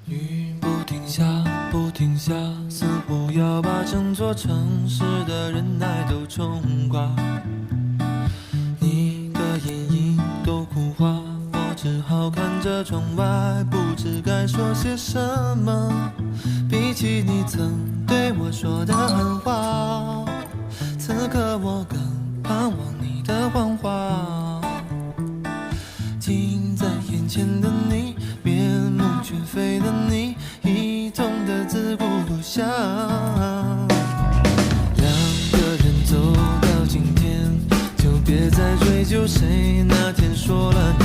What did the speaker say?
雨不停下，不停下，似乎要把整座城市的人爱都冲垮。你的眼影都哭花，我只好看着窗外，不知该说些什么。比起你曾对我说的狠话，此刻我更盼望你的谎话。近在眼前的你，面目全非的你，一同的自顾不暇。两个人走到今天，就别再追究谁那天说了。